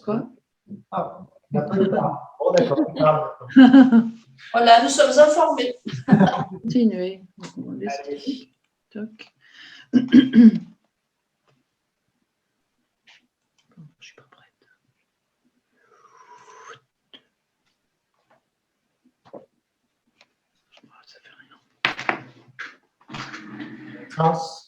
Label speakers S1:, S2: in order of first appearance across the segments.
S1: Quoi?
S2: Ah, on n'a pas le temps. Bon, d'accord.
S3: Voilà, nous sommes informés.
S1: Continuer. Toc. Je suis pas prête. Ça fait rien.
S2: France.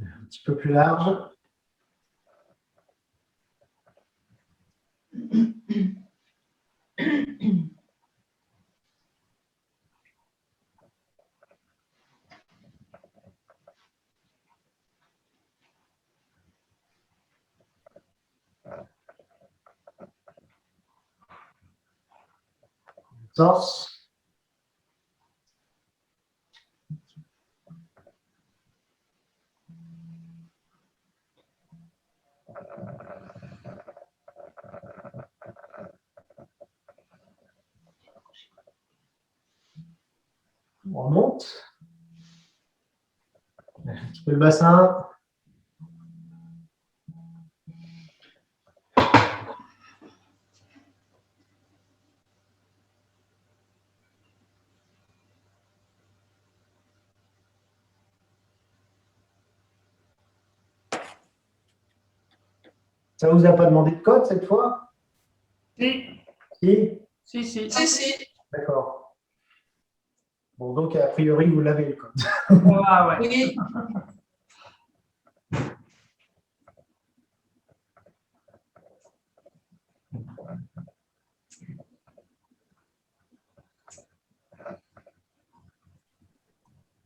S2: Un petit peu plus large. Torse. On remonte. Un petit peu le bassin. Ça vous a pas demandé de code cette fois?
S3: Si.
S2: Si?
S3: Si.
S2: D'accord. Bon, donc a priori, vous l'avez le code.
S3: Ah, ouais. Oui.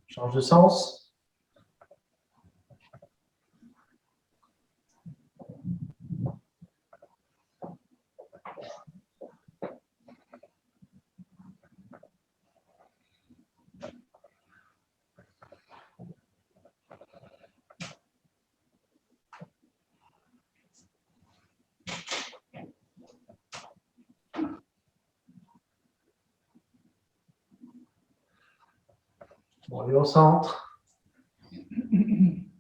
S2: Change de sens. Bon, on est au centre.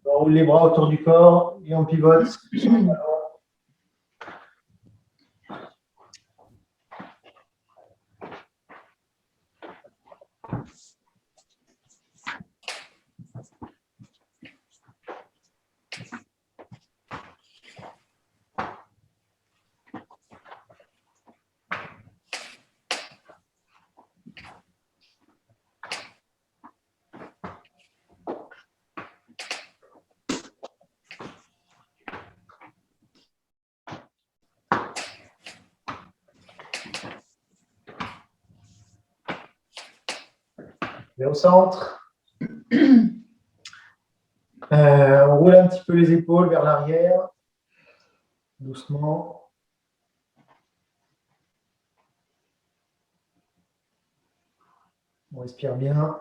S2: On roule les bras autour du corps et on pivote sur le ballon. Et au centre, on roule un petit peu les épaules vers l'arrière, doucement. On respire bien.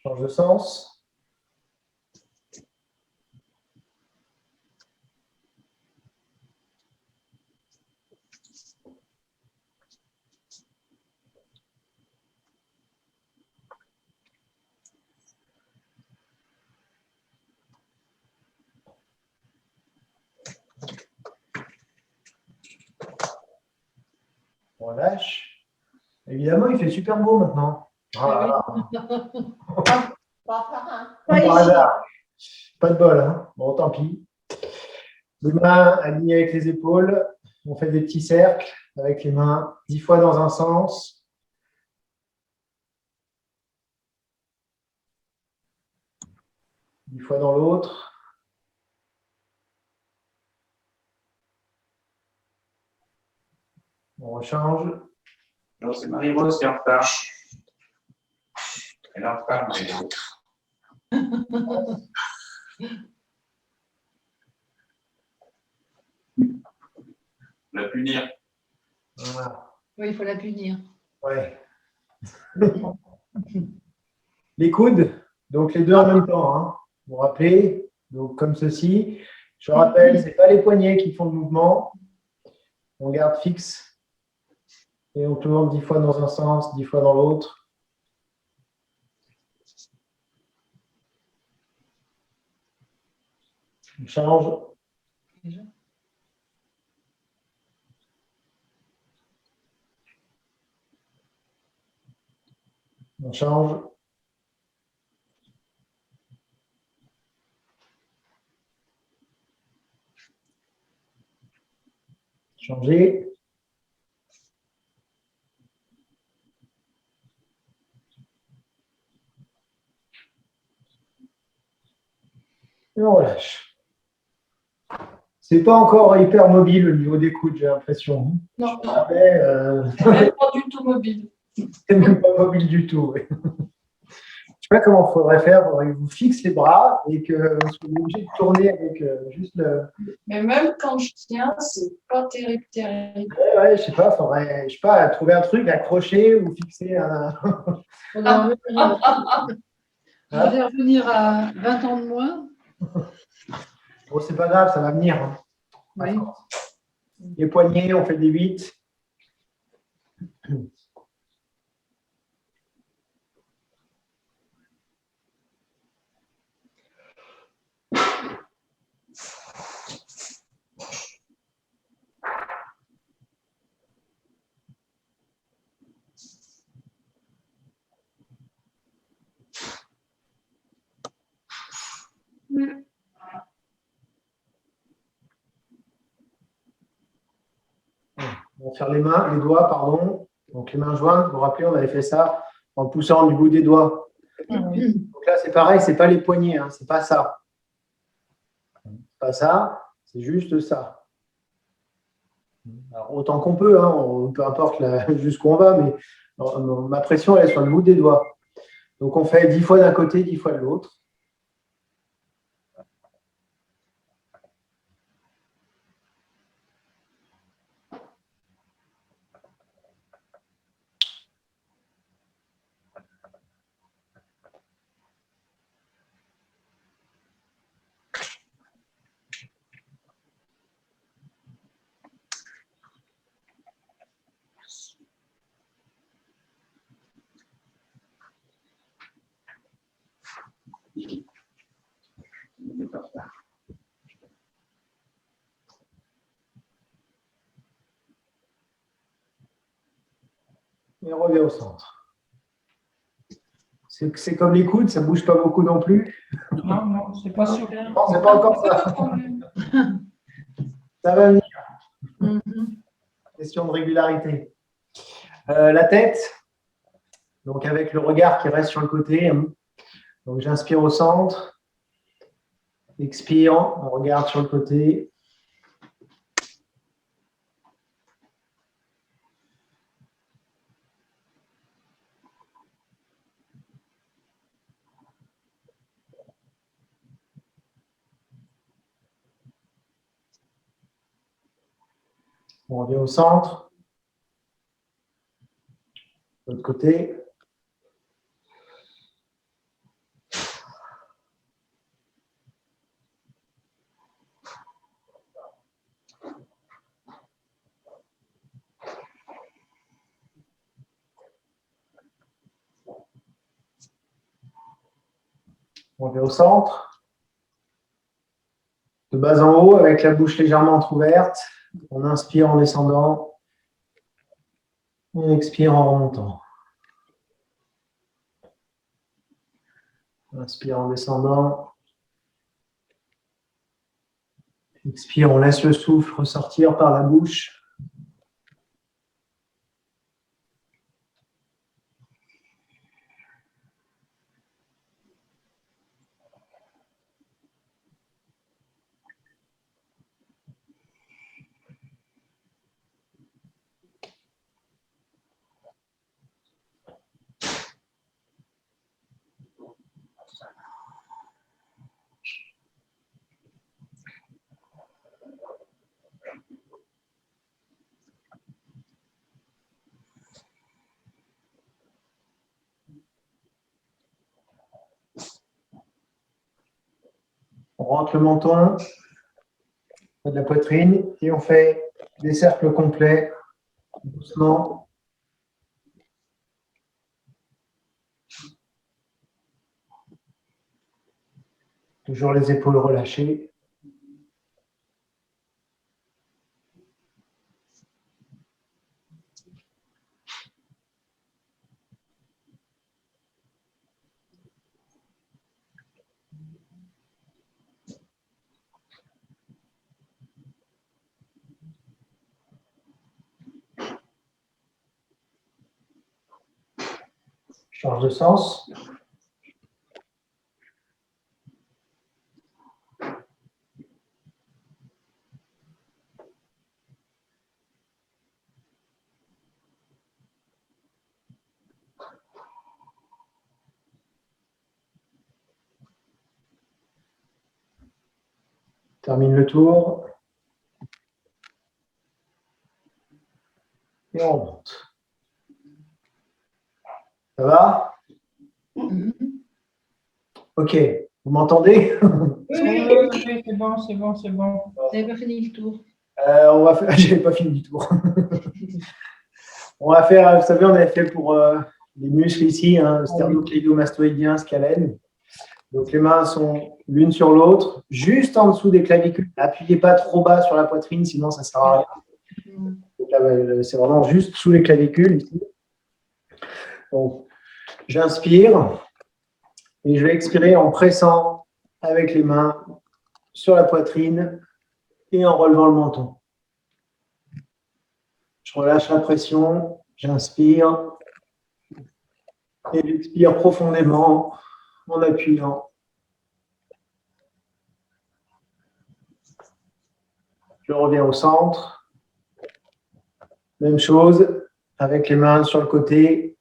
S2: Change de sens. On lâche. Évidemment, il fait super beau maintenant. Voilà. Par hasard. Pas de bol, hein. Bon, tant pis. Les mains alignées avec les épaules. On fait des petits cercles avec les mains 10 fois dans un sens. 10 fois dans l'autre. On rechange.
S4: Non, c'est Marie-Rose qui est en retard. Elle est en retard, Marie-Rose. La punir.
S2: Voilà.
S1: Oui, il faut la punir.
S2: Ouais. Les coudes, donc les deux en même temps. Hein. Vous vous rappelez, donc comme ceci. Je rappelle, ce n'est pas les poignets qui font le mouvement. On garde fixe. Et on tourne 10 fois dans un sens, 10 fois dans l'autre. On change.
S1: Déjà.
S2: On change. Changer. Et on relâche. C'est pas encore hyper mobile au niveau des coudes, j'ai l'impression.
S3: Non,
S2: Mais,
S3: même pas du tout mobile.
S2: c'est même pas mobile du tout. Oui. Je sais pas comment il faudrait faire. Il faudrait que vous fixez les bras et que vous soyez obligé de tourner avec juste le.
S3: Mais même quand je tiens, c'est pas terrible, terrible.
S2: Ouais, je sais pas, faudrait, je sais pas, trouver un truc, accrocher ou fixer un.
S1: On va revenir à 20 ans de moins.
S2: Bon, c'est pas grave, ça va venir. Hein.
S1: Oui.
S2: Les poignets, on fait des 8. On va faire les mains, les doigts, pardon. Donc les mains jointes, vous vous rappelez, on avait fait ça en poussant du bout des doigts. Donc là, c'est pareil, c'est pas les poignets, hein, c'est pas ça. C'est pas ça, c'est juste ça. Alors, autant qu'on peut, hein, peu importe jusqu'où on va, mais ma pression, elle est sur le bout des doigts. Donc on fait 10 fois d'un côté, 10 fois de l'autre. Et on revient au centre. C'est comme les coudes, ça ne bouge pas beaucoup non plus.
S3: Non, non, c'est pas sûr.
S2: Non, c'est pas encore ça. Ça va venir. Question de régularité. La tête, donc avec le regard qui reste sur le côté. Donc j'inspire au centre. Expire, on regarde sur le côté. On revient au centre. De l'autre côté. On revient au centre. De bas en haut, avec la bouche légèrement entrouverte. On inspire en descendant. On expire en remontant. Inspire en descendant. Expire, on laisse le souffle ressortir par la bouche. rentre le menton de la poitrine et on fait des cercles complets, doucement. Toujours les épaules relâchées. Change de sens. Termine le tour. Et on monte. Ça va? Ok. Vous m'entendez?
S5: Oui, c'est bon, c'est bon, c'est bon.
S1: Vous n'avez pas fini le tour.
S2: On va faire... J'avais pas fini du tour. On va faire, vous savez, on avait fait pour les muscles ici, hein, sternocleidomastoïdien, scalène. Donc les mains sont l'une sur l'autre, juste en dessous des clavicules. N'appuyez pas trop bas sur la poitrine, sinon ça ne sert à rien. Donc là, c'est vraiment juste sous les clavicules ici. Donc, j'inspire et je vais expirer en pressant avec les mains sur la poitrine et en relevant le menton. Je relâche la pression, j'inspire et j'expire profondément en appuyant. Je reviens au centre. Même chose avec les mains sur le côté.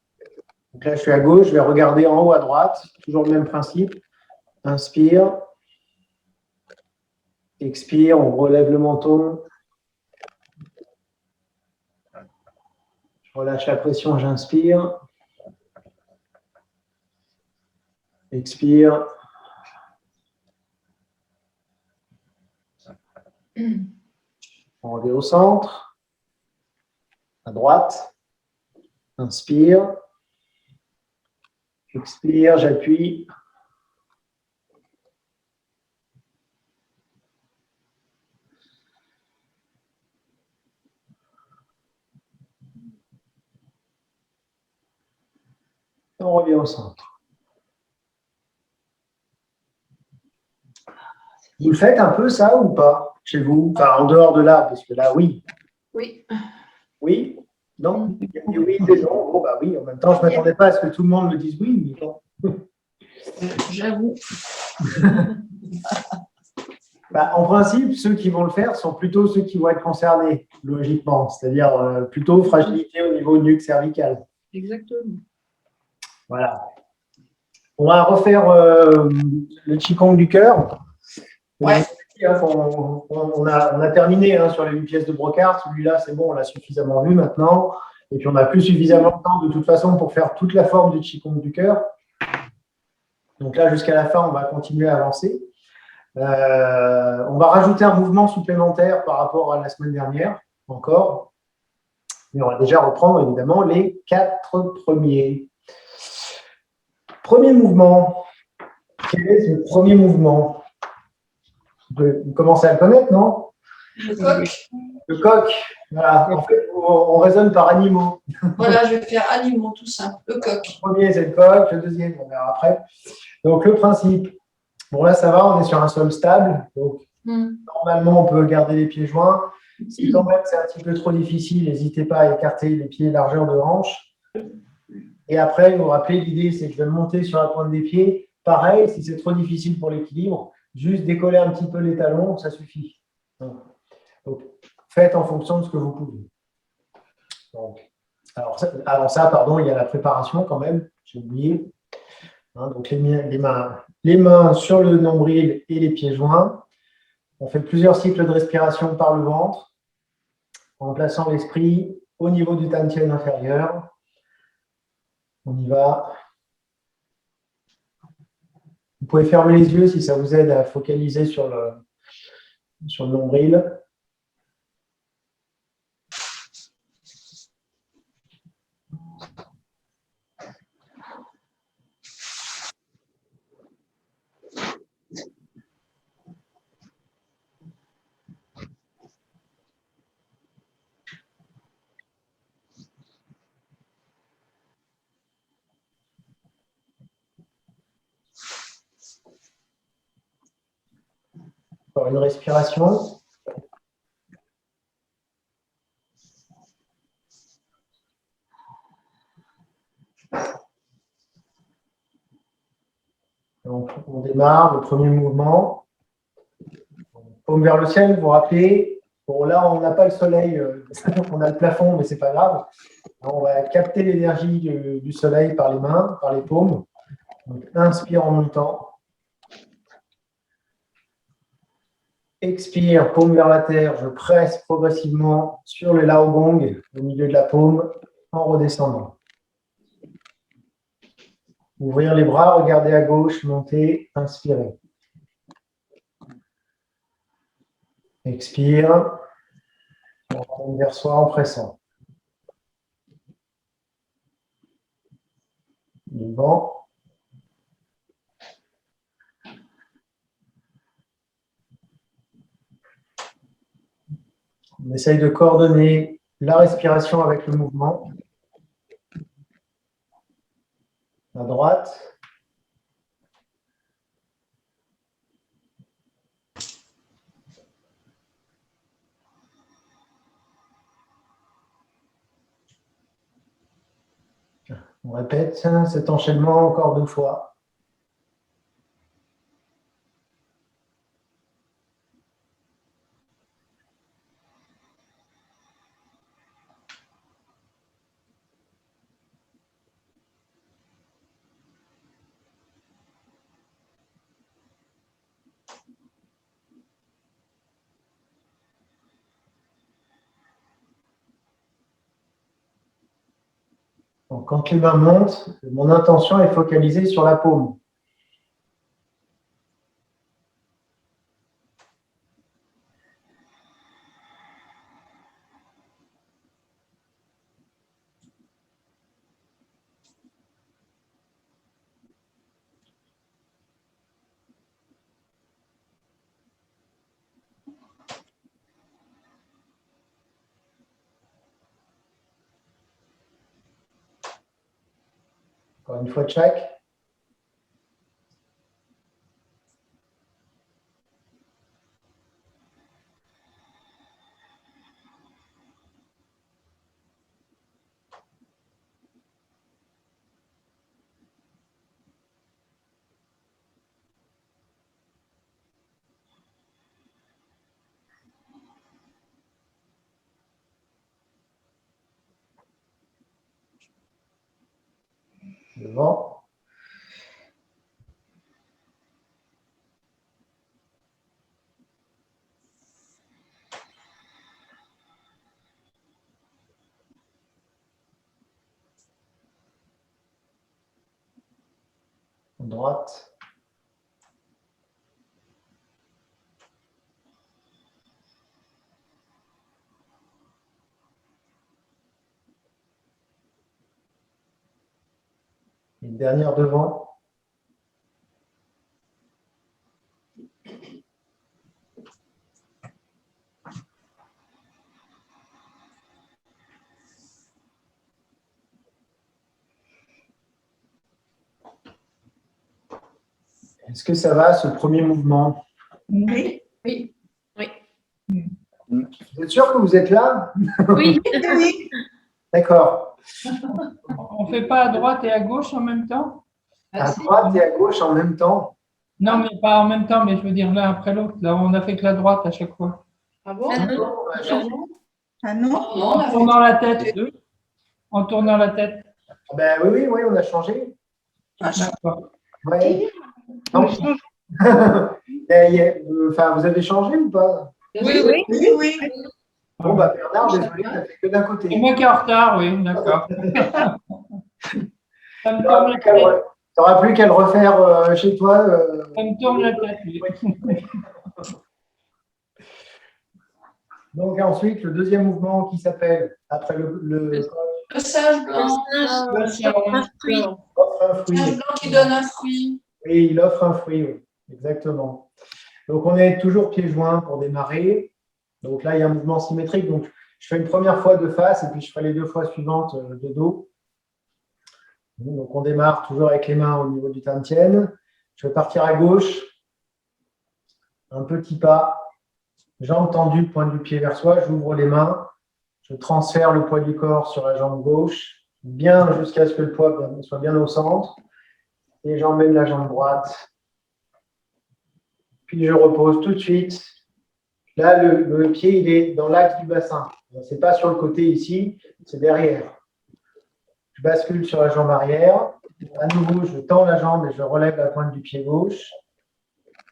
S2: Donc là, je suis à gauche, je vais regarder en haut à droite. Toujours le même principe. Inspire. Expire, on relève le menton. Je relâche la pression, j'inspire. Expire. On revient au centre. À droite. Inspire. Expire, j'appuie. On revient au centre. Vous le faites un peu ça ou pas chez vous? Enfin, en dehors de là, parce que là, oui.
S1: Oui.
S2: Oui? Non? Il y a des oui, des non. Bon, bah oui, en même temps, je ne m'attendais pas à ce que tout le monde me dise oui, mais bon.
S1: J'avoue.
S2: Bah, en principe, ceux qui vont le faire sont plutôt ceux qui vont être concernés, logiquement, c'est-à-dire plutôt fragilité au niveau nuque cervicale.
S1: Exactement.
S2: Voilà. On va refaire le Qigong du cœur.
S3: Ouais.
S2: On a terminé sur les 8 pièces de brocart. Celui-là, c'est bon, on l'a suffisamment vu maintenant. Et puis, on n'a plus suffisamment de temps de toute façon pour faire toute la forme du Qigong du cœur. Donc là, jusqu'à la fin, on va continuer à avancer. On va rajouter un mouvement supplémentaire par rapport à la semaine dernière, encore. Mais on va déjà reprendre, évidemment, les 4 premiers. Premier mouvement. Quel est le premier mouvement? Vous commencez à le connaître, non?
S3: Le coq.
S2: Le coq. Voilà. En fait, on raisonne par animaux.
S3: Voilà, je vais faire animaux, tout simple. Le coq.
S2: Le premier, c'est le coq. Le deuxième, on verra après. Donc, le principe. Bon, là, ça va, on est sur un sol stable. Donc, normalement, on peut garder les pieds joints. Si quand même c'est un petit peu trop difficile, n'hésitez pas à écarter les pieds largeur de hanche. Et après, vous vous rappelez, l'idée, c'est que je vais monter sur la pointe des pieds. Pareil, si c'est trop difficile pour l'équilibre, juste décoller un petit peu les talons, ça suffit. Donc, faites en fonction de ce que vous pouvez. Donc, avant ça, pardon, il y a la préparation quand même, j'ai oublié. Donc, les mains sur le nombril et les pieds joints. On fait plusieurs cycles de respiration par le ventre, en plaçant l'esprit au niveau du dantian inférieur. On y va. Vous pouvez fermer les yeux si ça vous aide à focaliser sur le nombril. Encore une respiration. On démarre le premier mouvement. Paume vers le ciel, vous vous rappelez. Bon, là, on n'a pas le soleil, on a le plafond, mais ce n'est pas grave. On va capter l'énergie du soleil par les mains, par les paumes. Donc, inspire en montant. Expire, paume vers la terre. Je presse progressivement sur le Lao Gong, au milieu de la paume, en redescendant. Ouvrir les bras, regarder à gauche, monter, inspirer. Expire. On remonte vers soi en pressant. Bon. On essaye de coordonner la respiration avec le mouvement. À droite. On répète cet enchaînement encore 2 fois. Donc, quand les mains montent, mon intention est focalisée sur la paume. Encore une fois de chaque. Devant. Droite. Une dernière devant. Est-ce que ça va, ce premier mouvement?
S5: Oui.
S3: Oui.
S2: Vous êtes sûr que vous êtes là?
S6: Oui.
S2: D'accord.
S5: On ne fait pas à droite et à gauche en même temps?
S2: À droite et à gauche en même temps?
S5: Non, mais pas en même temps, mais je veux dire l'un après l'autre. Là, on a fait que la droite à chaque fois.
S1: Ah bon?
S6: Ah non.
S7: Ah non?
S1: Non, on
S5: En
S1: a fait-
S5: tournant la tête. En tournant la tête.
S2: Ben oui, on a changé.
S5: D'accord.
S2: Ouais. Non. Enfin, vous avez changé ou pas?
S6: Oui.
S7: Oui.
S2: Bon, bah Bernard, désolé, on a fait que d'un côté.
S5: C'est moi qui est en retard, oui, d'accord. Ça me
S2: Ah,
S5: tourne la tête.
S2: n'auras plus qu'à le refaire chez toi.
S5: Ça me tourne la tête. Oui.
S2: Donc ensuite, le deuxième mouvement qui s'appelle, après
S3: Le sage blanc.
S5: Le sage
S7: Un fruit.
S2: offre un
S3: Le
S2: fruit.
S3: sage blanc qui donne un fruit.
S2: Oui, il offre un fruit, oui. Exactement. Donc on est toujours pieds joints pour démarrer. Donc là, il y a un mouvement symétrique. Donc je fais une première fois de face et puis je ferai les 2 fois suivantes de dos. Donc on démarre toujours avec les mains au niveau du Tantien. Je vais partir à gauche. Un petit pas. Jambe tendue, pointe du pied vers soi. J'ouvre les mains. Je transfère le poids du corps sur la jambe gauche, bien jusqu'à ce que le poids soit bien au centre. Et j'emmène la jambe droite. Puis je repose tout de suite. Là, le pied, il est dans l'axe du bassin. Ce n'est pas sur le côté ici, c'est derrière. Je bascule sur la jambe arrière. À nouveau, je tends la jambe et je relève la pointe du pied gauche.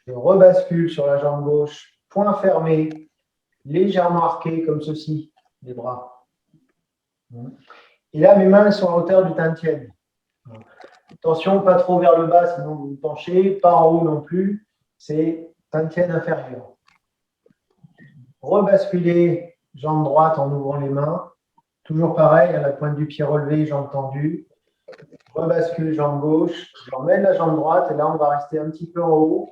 S2: Je rebascule sur la jambe gauche, poing fermé, légèrement arqué comme ceci, les bras. Et là, mes mains sont à hauteur du Tantien. Attention, pas trop vers le bas, sinon vous vous penchez, pas en haut non plus. C'est Tantien inférieur. Rebasculer jambe droite en ouvrant les mains. Toujours pareil, à la pointe du pied relevée, jambe tendue. Rebascule jambe gauche. J'emmène la jambe droite et là, on va rester un petit peu en haut.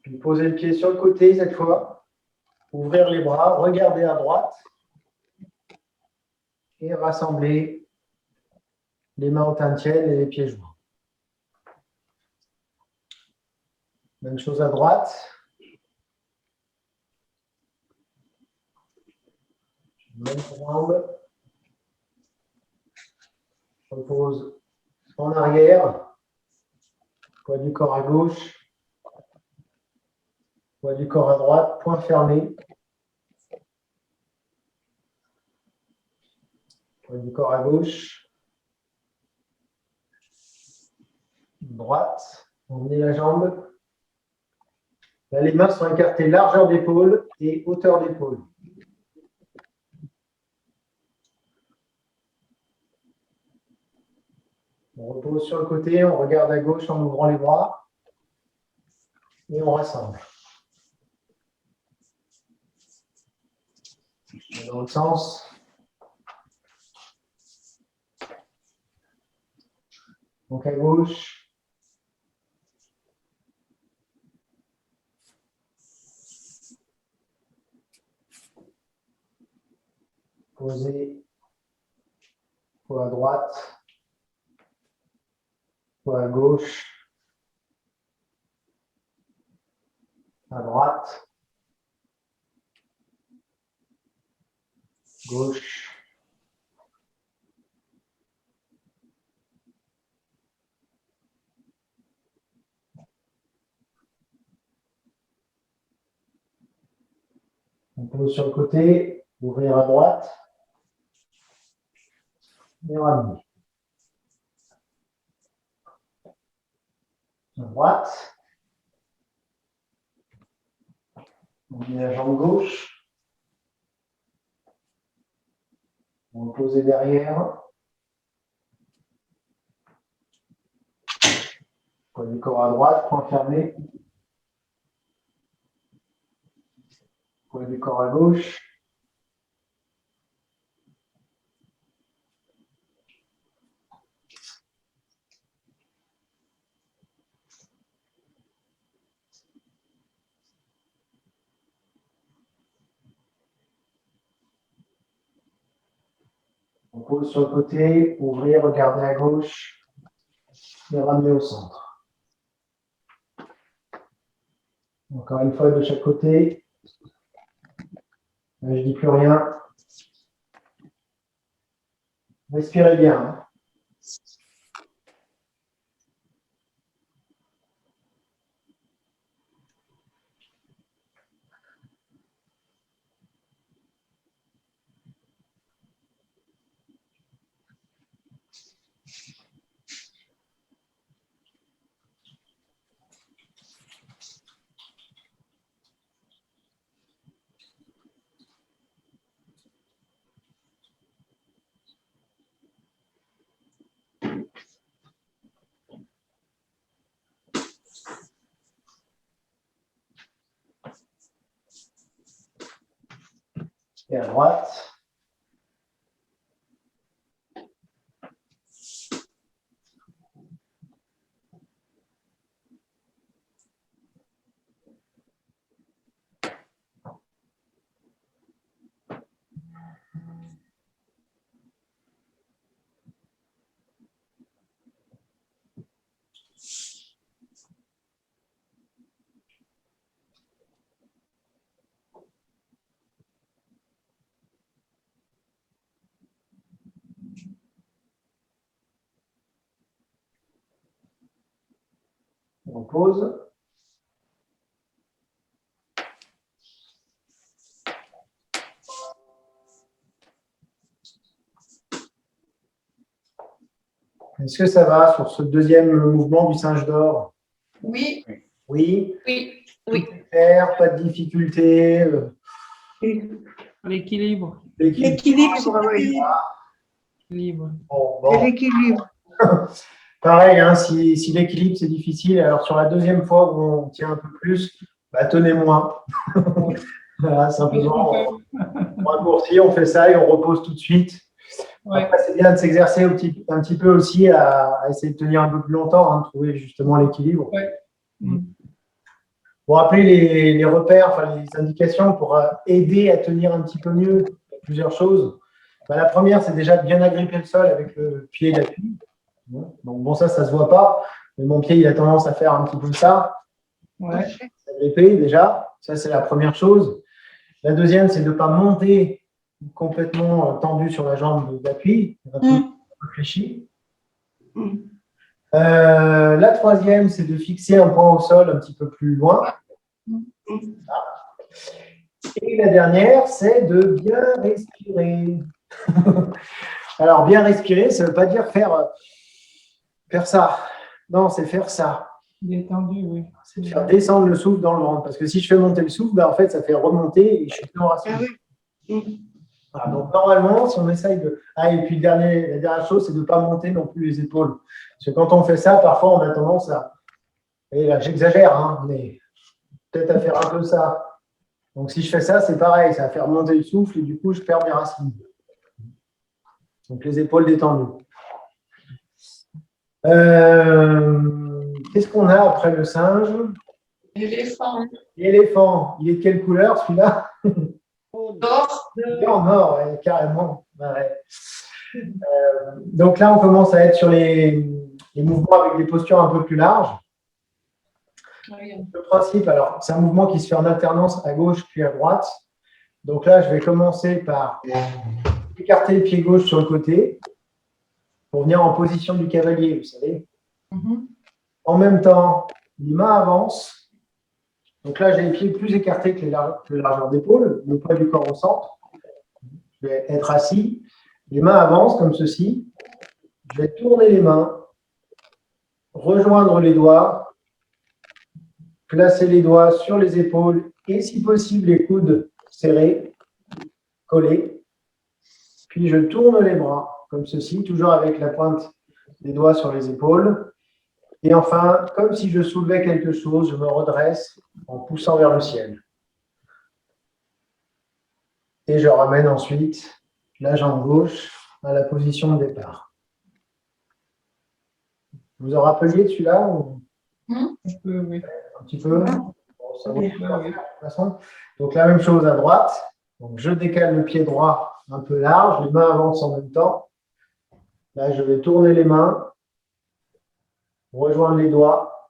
S2: Puis poser le pied sur le côté cette fois. Ouvrir les bras, regarder à droite. Et rassembler les mains au Tantien et les pieds joints. Même chose à droite. Même jambe. Je repose en arrière. Poids du corps à gauche. Poids du corps à droite. Point fermé. Poids du corps à gauche. Droite. Emmenez la jambe. Là, les mains sont écartées largeur d'épaule et hauteur d'épaule. On repose sur le côté, on regarde à gauche en ouvrant les bras et on rassemble. Dans l'autre sens. Donc à gauche. Posez. Poids à droite. Poids à gauche. À droite. Gauche. On pose sur le côté, ouvrir à droite. Et ramener. À droite. On met la jambe gauche. On va poser derrière. Poids du corps à droite, point fermé. Poids du corps à gauche. On pose sur le côté, ouvrir, regarder à gauche et ramener au centre. Encore une fois de chaque côté. Là, je ne dis plus rien. Respirez bien. Hein. et à droite. On pose. Est-ce que ça va sur ce deuxième mouvement du singe d'or?
S3: Oui,
S2: Oui.
S6: Oui,
S2: Tout est clair, pas de difficulté.
S5: L'équilibre.
S7: L'équilibre, oui.
S5: L'équilibre.
S2: Bon,
S7: C'est
S2: bon.
S7: l'équilibre.
S2: Pareil, hein, si l'équilibre c'est difficile, alors sur la deuxième fois où on tient un peu plus, bah, tenez moins. Voilà, simplement, on raccourcit, on fait ça et on repose tout de suite.
S5: Ouais.
S2: Après, c'est bien de s'exercer un petit peu aussi à essayer de tenir un peu plus longtemps, hein, de trouver justement l'équilibre.
S5: Ouais. Mm.
S2: Pour rappeler les repères, enfin les indications pour aider à tenir un petit peu mieux plusieurs choses. Bah, la première, c'est déjà de bien agripper le sol avec le pied d'appui. Donc bon, ça se voit pas, mais mon pied, il a tendance à faire un petit peu ça.
S5: Ouais.
S2: S'agripper déjà, ça c'est la première chose. La deuxième, c'est de ne pas monter complètement tendu sur la jambe d'appui, un peu réfléchi. La troisième, c'est de fixer un point au sol un petit peu plus loin. Et la dernière, c'est de bien respirer. Alors, bien respirer, ça ne veut pas dire faire ça. Non, c'est faire ça.
S5: Détendu, oui.
S2: C'est de faire descendre le souffle dans le ventre. Parce que si je fais monter le souffle, ben, en fait, ça fait remonter et je suis plus enraciné. Voilà, donc, normalement, si on essaye de. Ah, et puis, la dernière chose, c'est de ne pas monter non plus les épaules. Parce que quand on fait ça, parfois, on a tendance à. Et là, j'exagère, hein, mais peut-être à faire un peu ça. Donc, si je fais ça, c'est pareil, ça va faire monter le souffle et du coup, je perds mes racines. Donc, les épaules détendues. Qu'est-ce qu'on a après le singe?
S3: l'éléphant.
S2: L'éléphant, il est de quelle couleur celui-là?
S3: D'or.
S2: Il est en or, ouais, carrément. Ouais. Donc là, on commence à être sur les mouvements avec des postures un peu plus larges. Le principe, alors, c'est un mouvement qui se fait en alternance à gauche puis à droite. Donc là, je vais commencer par écarter le pied gauche sur le côté pour venir en position du cavalier, vous savez. En même temps, les mains avancent. Donc là, j'ai les pieds plus écartés que le largeur d'épaule, le poids du corps au centre. Je vais être assis. Les mains avancent comme ceci. Je vais tourner les mains, rejoindre les doigts, placer les doigts sur les épaules et, si possible, les coudes serrés, collés. Puis, je tourne les bras comme ceci, toujours avec la pointe des doigts sur les épaules. Et enfin, comme si je soulevais quelque chose, je me redresse en poussant vers le ciel. Et je ramène ensuite la jambe gauche à la position de départ. Vous en rappeliez de celui-là ou...
S5: Un peu, oui.
S2: Un petit peu. Bon, ça vaut le coup de faire, de toute façon. Donc la même chose à droite. Donc je décale le pied droit un peu large, les mains avancent en même temps. Là, je vais tourner les mains, rejoindre les doigts,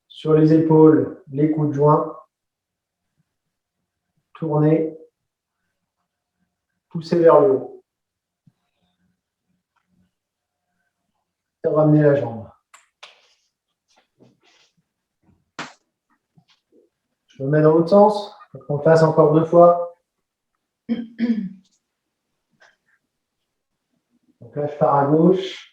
S2: sur les épaules, les coudes joints, tourner, pousser vers le haut. Et ramener la jambe. Je me mets dans l'autre sens. On le fasse encore 2 fois. Donc là, je pars à gauche.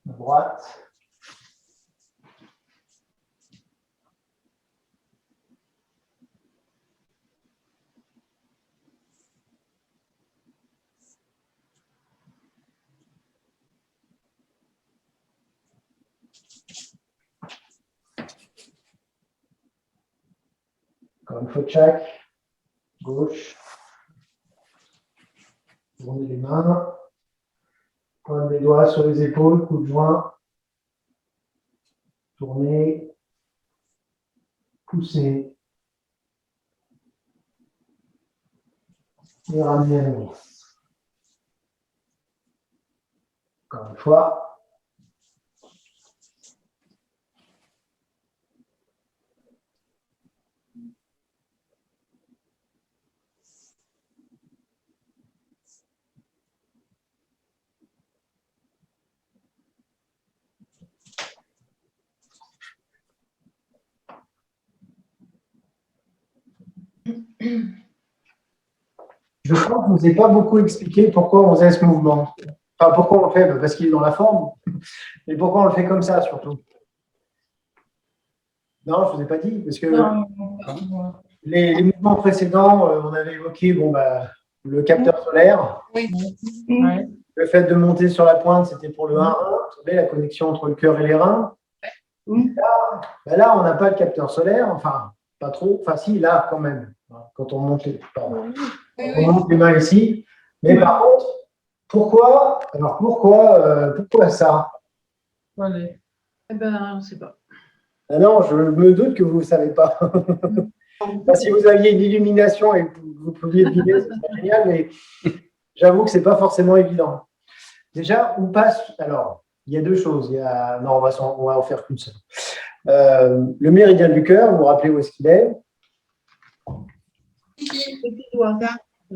S2: Droite. Encore une fois, chaque gauche. Tournez les mains. Pointe des doigts sur les épaules, coup de joint. Tournez. Poussez. Et ramenez à nouveau. Encore une fois. Je crois que je ne vous ai pas beaucoup expliqué pourquoi on faisait ce mouvement. Enfin, pourquoi on le fait? Parce qu'il est dans la forme. Mais pourquoi on le fait comme ça, surtout? Non, je ne vous ai pas dit. Parce que les mouvements précédents, on avait évoqué le capteur solaire.
S3: Oui.
S5: Ouais.
S2: Le fait de monter sur la pointe, c'était pour le 1-1. Vous savez, la connexion entre le cœur et les reins. Là, on n'a pas le capteur solaire. Enfin, pas trop. Enfin, si, là, quand même. Quand on monte on monte les mains ici. Mais par contre, pourquoi ça?
S5: Voilà.
S1: Eh ben, on ne sait pas.
S2: Ah non, je me doute que vous ne savez pas. Si vous aviez une illumination et que vous pouviez deviner, ce serait génial, mais j'avoue que ce n'est pas forcément évident. Déjà, où passe. Alors, il y a deux choses. Non, on va en faire qu'une seule. Le méridien du cœur, vous vous rappelez où est-ce qu'il est?
S1: Petit doigt.
S2: On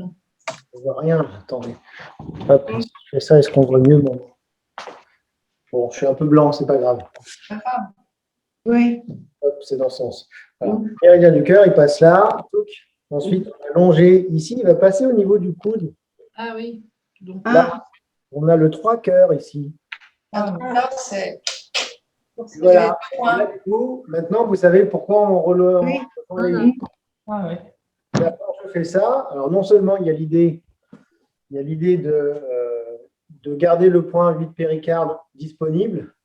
S2: ne voit rien, attendez. Hop, si je fais ça, est-ce qu'on voit mieux? Bon, je suis un peu blanc, c'est pas grave.
S7: Oui.
S2: Hop, c'est dans ce sens. Voilà. Le méridien du cœur, il passe là. Ensuite, on va longer ici. Il va passer au niveau du coude.
S1: Ah oui. Donc,
S2: Là, on a le 3 cœurs ici.
S3: Là, c'est.
S2: Voilà. Là, du coup, maintenant, vous savez pourquoi on relève.
S7: Oui.
S5: Ah ouais.
S2: Quand je fais ça, alors non seulement il y a l'idée de garder le point 8 péricarde disponible,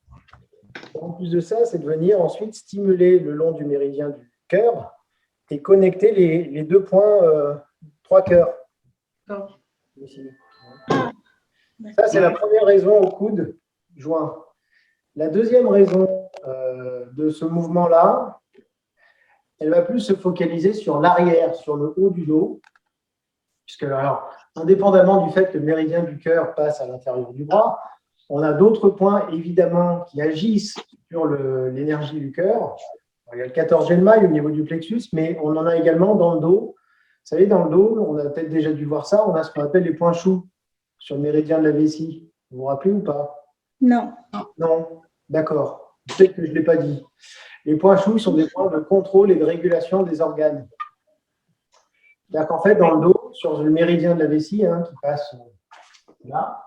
S2: en plus de ça, c'est de venir ensuite stimuler le long du méridien du cœur et connecter les deux points 3 cœurs.
S1: d'accord.
S2: Ici. Ça, c'est la première raison au coude joint. La deuxième raison de ce mouvement-là, elle va plus se focaliser sur l'arrière, sur le haut du dos, puisque, alors, indépendamment du fait que le méridien du cœur passe à l'intérieur du bras, on a d'autres points, évidemment, qui agissent sur l'énergie du cœur. Il y a le 14e maille au niveau du plexus, mais on en a également dans le dos. Vous savez, dans le dos, on a peut-être déjà dû voir ça, on a ce qu'on appelle les points choux sur le méridien de la vessie. Vous vous rappelez ou pas?
S7: Non.
S2: Non, d'accord. Peut-être que je ne l'ai pas dit. Les points choux sont des points de contrôle et de régulation des organes. C'est-à-dire qu'en fait, dans le dos, sur le méridien de la vessie, qui passe là,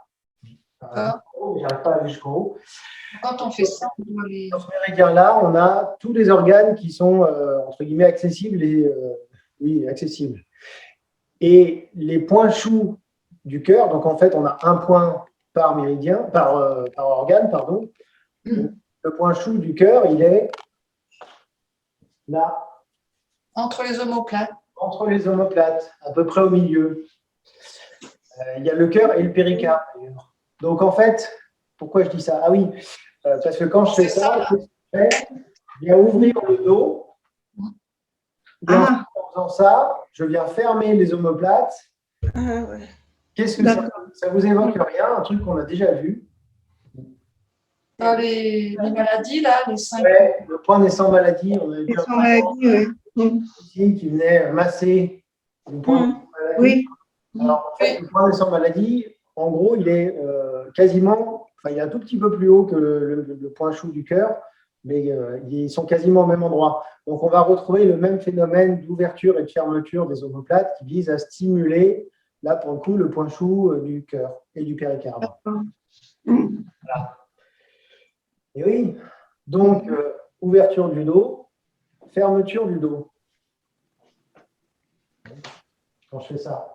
S2: j'arrive pas à aller jusqu'en haut.
S3: Quand on fait ça, on doit les.
S2: Dans ce méridien-là, on a tous les organes qui sont, entre guillemets, accessibles accessibles. Et les points choux du cœur, donc en fait, on a un point par méridien, par organe, pardon. Donc, le point chou du cœur, il est là.
S3: Entre les omoplates.
S2: Entre les omoplates, à peu près au milieu. Il y a le cœur et le péricarde. Donc en fait, pourquoi je dis ça? Ah oui, parce que quand je fais ça, je viens ouvrir le dos. Et en faisant ça, je viens fermer les omoplates.
S7: Ah, ouais.
S2: Qu'est-ce que ça vous évoque rien? Un truc qu'on a déjà vu.
S3: Dans les maladies, là, les 5.
S2: Ouais, le point des 100 maladies, on avait vu
S7: Sans maladie, oui.
S2: ici qui venait masser le point des 100 maladies.
S7: Oui.
S2: Alors, en fait, le point des 100 maladies, en gros, il est quasiment, enfin, il est un tout petit peu plus haut que le point chou du cœur, mais ils sont quasiment au même endroit. Donc, on va retrouver le même phénomène d'ouverture et de fermeture des omoplates qui vise à stimuler, là, pour le coup, le point chou du cœur et du péricarde. Voilà. Et oui, donc, ouverture du dos, fermeture du dos. Quand je fais ça.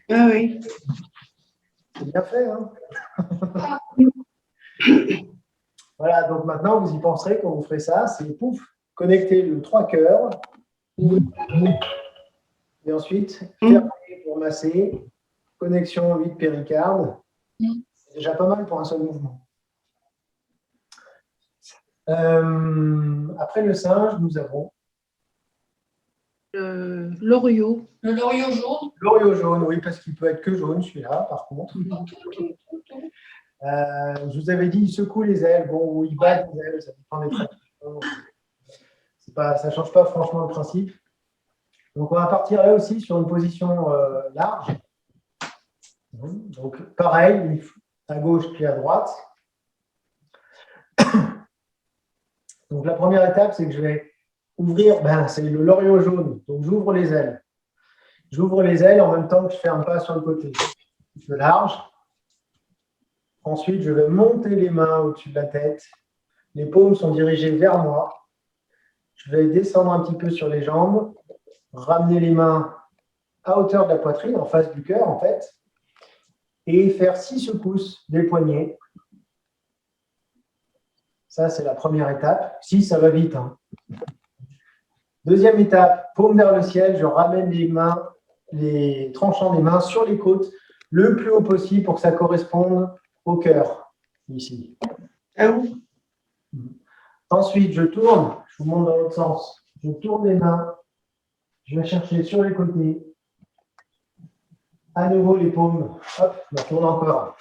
S7: Ah oui.
S2: C'est bien fait, hein? Voilà, donc maintenant, vous y penserez quand vous ferez ça, c'est pouf, connecter le 3 cœurs Et ensuite, fermer pour masser. Connexion vide péricarde. C'est déjà pas mal pour un seul mouvement. Après le singe, nous avons
S1: L'Orio.
S3: Le loriot jaune.
S2: l'Orio jaune, oui, parce qu'il peut être que jaune, celui-là, par contre. Je vous avais dit, il secoue les ailes, bon, ou il bat les ailes, ça dépend des tractions. Ça ne change pas franchement le principe. Donc, on va partir là aussi sur une position large. Donc, pareil, à gauche puis à droite. Donc, la première étape, c'est que je vais ouvrir, c'est le loriot jaune. Donc, j'ouvre les ailes. J'ouvre les ailes en même temps que je ne ferme pas sur le côté. Je large. Ensuite, je vais monter les mains au-dessus de la tête. Les paumes sont dirigées vers moi. Je vais descendre un petit peu sur les jambes, ramener les mains à hauteur de la poitrine, en face du cœur, en fait, et faire 6 secousses des poignets. Ça, c'est la première étape. 6, ça va vite. Deuxième étape, paume vers le ciel, je ramène les tranchants des mains sur les côtes le plus haut possible pour que ça corresponde au cœur, ici.
S7: Ah oui.
S2: Ensuite, je tourne, je vous montre dans l'autre sens. Je tourne les mains, je vais chercher sur les côtés. À nouveau, les paumes, hop, je tourne encore.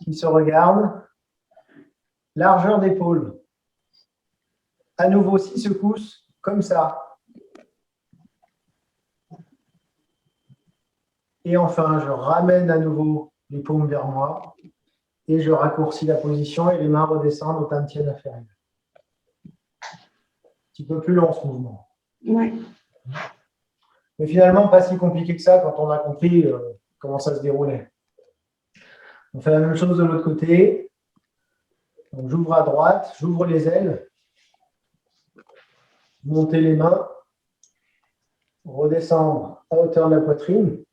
S2: Qui se regardent. Largeur d'épaule. À nouveau, 6 secousses, comme ça. Et enfin, je ramène à nouveau les paumes vers moi et je raccourcis la position et les mains redescendent au tantième inférieur. Un petit peu plus long ce mouvement.
S7: Ouais.
S2: Mais finalement, pas si compliqué que ça quand on a compris comment ça se déroulait. On fait la même chose de l'autre côté. Donc, j'ouvre à droite, j'ouvre les ailes, monter les mains, redescendre à hauteur de la poitrine.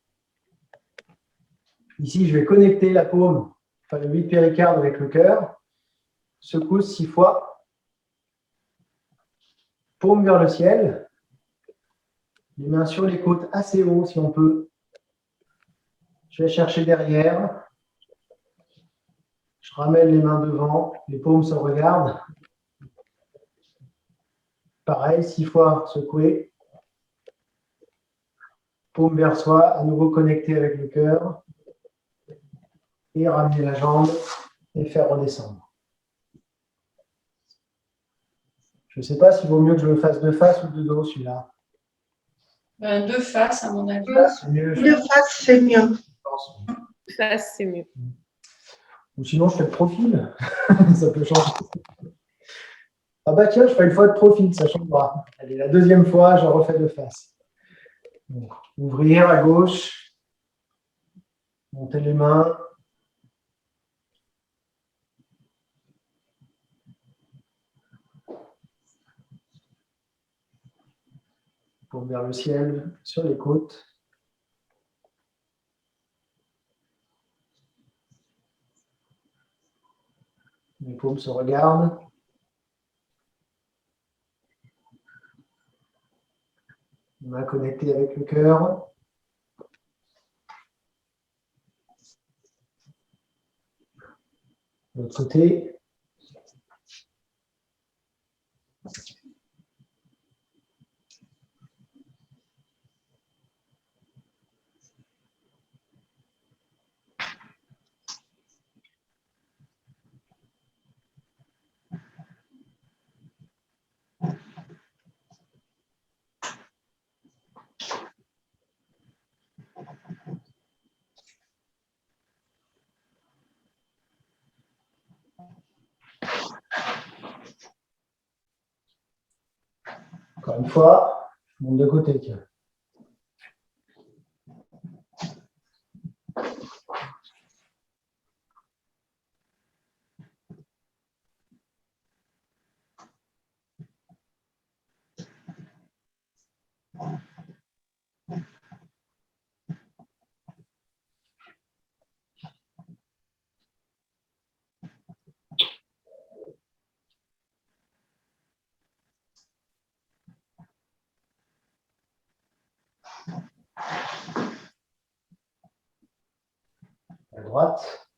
S2: Ici, je vais connecter la paume, enfin le vide péricarde avec le cœur. Secousse 6 fois. Paume vers le ciel. Les mains sur les côtes assez haut si on peut. Je vais chercher derrière. Je ramène les mains devant. Les paumes se regardent. Pareil, 6 fois secouer. Paume vers soi, à nouveau connecté avec le cœur. Et ramener la jambe et faire redescendre. Je ne sais pas s'il vaut mieux que je le fasse de face ou de dos, celui-là.
S3: De face, à mon avis.
S2: C'est mieux, je
S7: De face, c'est mieux.
S2: pense.
S6: Ça, c'est mieux.
S2: Ou sinon, je fais de profil. Ça peut changer. Ah bah tiens, je fais une fois de profil, ça changera. Allez, la deuxième fois, je refais de face. Donc, ouvrir à gauche. Monter les mains. Paume vers le ciel, sur les côtes. Les paumes se regardent. Main connectée avec le cœur. De l'autre côté. Encore une fois, je monte de côté. Tiens. droite.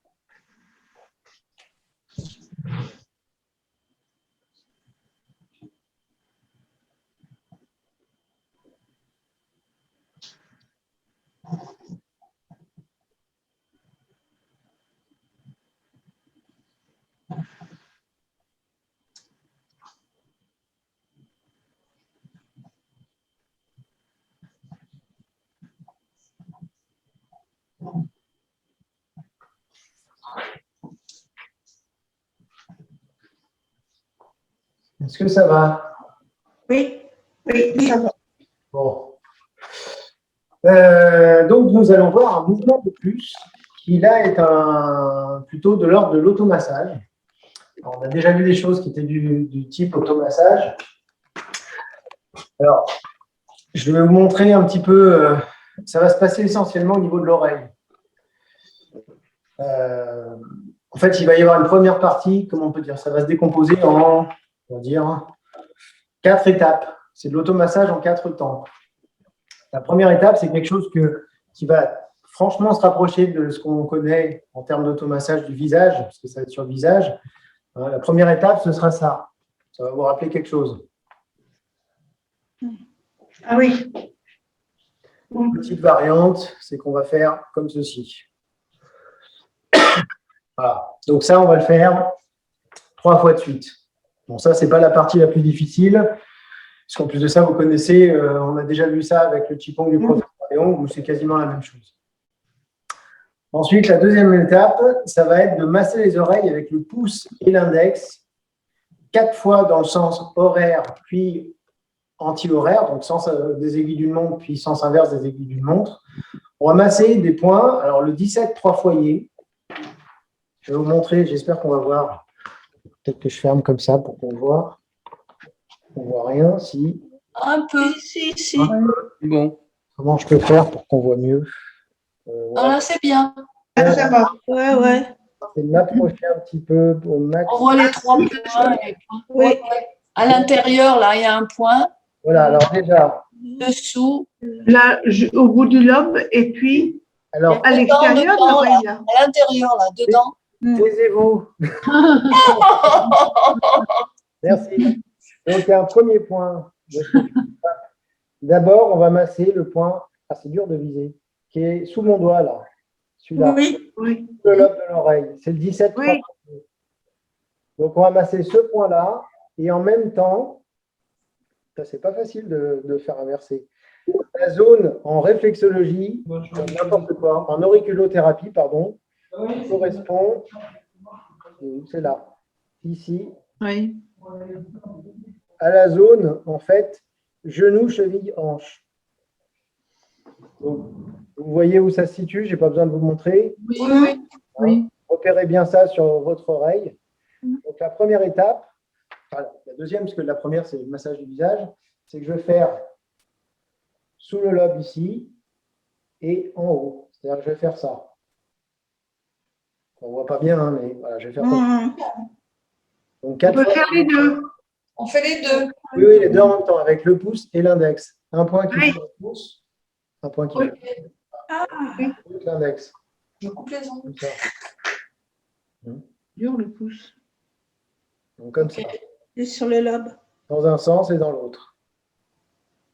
S2: Est-ce que ça va?
S7: Oui, oui, ça va.
S2: Bon. Donc, nous allons voir un mouvement de plus qui, là, est plutôt de l'ordre de l'automassage. On a déjà vu des choses qui étaient du type automassage. Alors, je vais vous montrer un petit peu, ça va se passer essentiellement au niveau de l'oreille. En fait, il va y avoir une première partie, comment on peut dire, ça va se décomposer en, on va dire, 4 étapes. C'est de l'automassage en 4 temps. La première étape, c'est quelque chose qui va franchement se rapprocher de ce qu'on connaît en termes d'automassage du visage, parce que ça va être sur le visage. La première étape, ce sera ça. Ça va vous rappeler quelque chose.
S7: Ah oui.
S2: Une petite variante, c'est qu'on va faire comme ceci. Voilà. Donc ça, on va le faire 3 fois de suite. Bon, ça, ce n'est pas la partie la plus difficile. Parce qu'en plus de ça, vous connaissez, on a déjà vu ça avec le Qigong du professeur Léon, où c'est quasiment la même chose. Ensuite, la deuxième étape, ça va être de masser les oreilles avec le pouce et l'index, 4 fois dans le sens horaire, puis anti-horaire, donc sens des aiguilles d'une montre, puis sens inverse des aiguilles d'une montre. On va masser des points. Alors, le 17, 3 foyers. Je vais vous montrer, j'espère qu'on va voir. Peut-être que je ferme comme ça pour qu'on voit. On ne voit rien, si.
S3: Un peu.
S7: Si.
S5: Bon.
S2: Comment je peux faire pour qu'on voit mieux?
S3: Ah, là, c'est bien.
S7: Ah, ça va. Ouais.
S2: C'est de m'approcher un petit peu au max.
S3: On voit les 3 points.
S7: Oui.
S3: À l'intérieur, là, il y a un point.
S2: Voilà, alors déjà.
S3: Dessous.
S7: Là, au bout du lobe, et puis
S2: Alors,
S7: à l'extérieur de
S3: Dedans,
S7: l'oreille, là.
S3: À l'intérieur, là, dedans.
S2: taisez-vous. Merci. Donc, il y a un premier point. D'abord, on va masser le point, c'est dur de viser, qui est sous mon doigt, là. Celui-là,
S7: Oui.
S2: le lobe de l'oreille. C'est le 17.
S7: Oui.
S2: Donc, on va masser ce point-là, et en même temps, ça, c'est pas facile de faire inverser. La zone en réflexologie, n'importe quoi, en auriculothérapie, pardon, correspond, c'est là, ici,
S1: Oui.
S2: à la zone, en fait, genou, cheville, hanche. Donc, vous voyez où ça se situe, je n'ai pas besoin de vous montrer.
S3: Oui.
S2: Repérez bien ça sur votre oreille. Donc, la première étape, enfin, la deuxième, parce que la première, c'est le massage du visage, c'est que je vais faire sous le lobe ici et en haut. C'est-à-dire que je vais faire ça. On ne voit pas bien, hein, mais voilà, je vais faire comme ça. Donc,
S7: On peut faire les deux.
S3: On fait les deux.
S2: Oui, les deux en même temps, avec le pouce et l'index. Un point qui fait le pouce, un point qui fait l'index.
S3: Je coupe les ongles.
S2: Comme ça.
S7: Dur le pouce.
S2: Donc, comme ça.
S7: Et sur le lobe.
S2: Dans un sens et dans l'autre.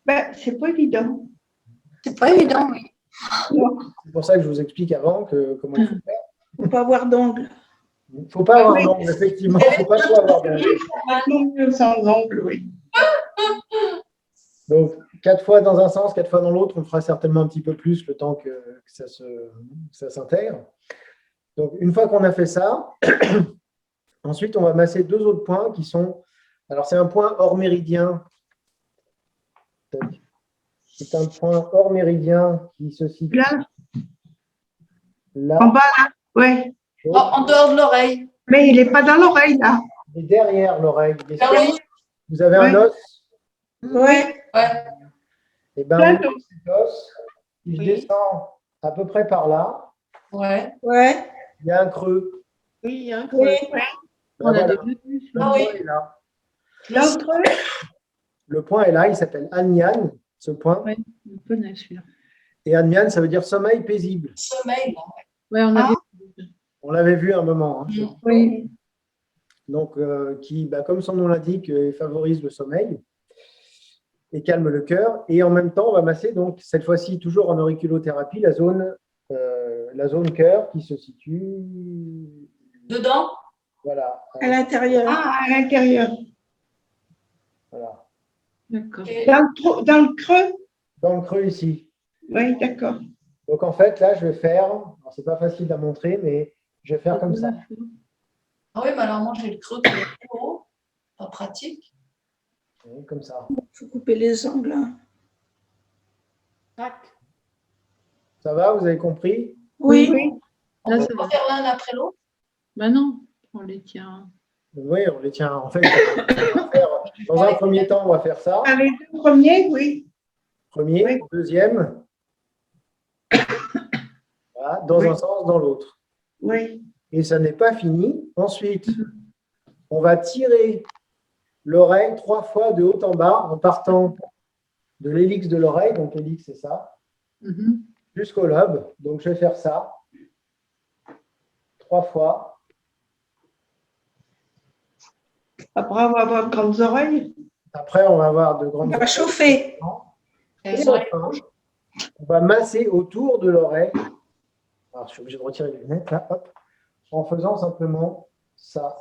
S7: Ben, c'est pas évident.
S3: C'est pas évident, oui.
S2: C'est pour ça que je vous explique avant comment il faut faire.
S7: Il ne faut pas avoir d'ongles.
S2: Il ne faut pas avoir d'ongle, effectivement. Il ne faut pas trop avoir d'ongle.
S7: Sans ongles, oui.
S2: Donc, 4 fois dans un sens, 4 fois dans l'autre, on fera certainement un petit peu plus le temps que ça s'intègre. Donc, une fois qu'on a fait ça, ensuite, on va masser 2 autres points qui sont… Alors, c'est un point hors méridien. C'est un point hors méridien qui se situe là.
S7: En bas, là. Oui.
S3: En dehors de l'oreille.
S7: Mais il n'est pas dans l'oreille, là.
S2: Et derrière l'oreille.
S3: Oui.
S2: Vous avez un os.
S7: Oui.
S3: Ouais.
S2: Et bien,
S7: Plein
S2: cet os, si je descends à peu près par là,
S3: Ouais.
S2: il y a un creux.
S7: Oui, il y a un creux.
S2: Ben
S1: On a
S2: voilà,
S1: déjà vu
S2: le
S1: ça.
S3: Ah oui.
S2: point est là.
S7: L'autre,
S2: Le point est là, il s'appelle Anyan, ce point.
S1: Oui, on connaît celui-là.
S2: Et Anyan, ça veut dire sommeil paisible.
S3: Sommeil, là.
S1: Ouais, on avait vu
S2: On l'avait vu un moment. Hein.
S7: Oui.
S2: Donc, qui, comme son nom l'indique, favorise le sommeil et calme le cœur. Et en même temps, on va masser, donc, cette fois-ci, toujours en auriculothérapie, la zone cœur qui se situe.
S3: Dedans?
S2: Voilà.
S7: À l'intérieur. Ah, à l'intérieur.
S2: Voilà.
S1: D'accord.
S3: Et
S7: Dans le creux?
S2: Dans le creux ici.
S7: Oui, d'accord.
S2: Donc, en fait, là, je vais faire, alors, c'est pas facile à montrer, mais je vais faire comme ça.
S3: ah oui, mais alors moi j'ai le creux qui est plus haut, pas pratique.
S2: Oui, comme ça.
S7: Il faut couper les ongles. Hein.
S2: Ça va, vous avez compris?
S7: Oui.
S3: On
S1: Là,
S3: peut
S1: ça
S3: pas
S1: va.
S3: faire l'un après l'autre.
S1: Ben non, on les tient.
S2: Oui, on les tient. En fait, on va faire, dans un premier temps, on va faire ça.
S7: Ah, les deux premiers, oui.
S2: Premier,
S7: Oui.
S2: deuxième. Voilà, dans
S7: Oui.
S2: un sens, dans l'autre.
S7: Oui.
S2: Et ça n'est pas fini. Ensuite, on va tirer l'oreille 3 fois de haut en bas en partant de l'hélix de l'oreille. Donc, l'hélix, c'est ça.
S1: Mhm.
S2: Jusqu'au lobe. Donc, je vais faire ça 3 fois.
S7: Après, on va avoir de grandes oreilles.
S2: Après, on va avoir de
S7: On
S2: grandes
S7: va chauffer.
S2: Et enfin, on va masser autour de l'oreille. Alors, je suis obligé de retirer les lunettes, là, hop, en faisant simplement ça,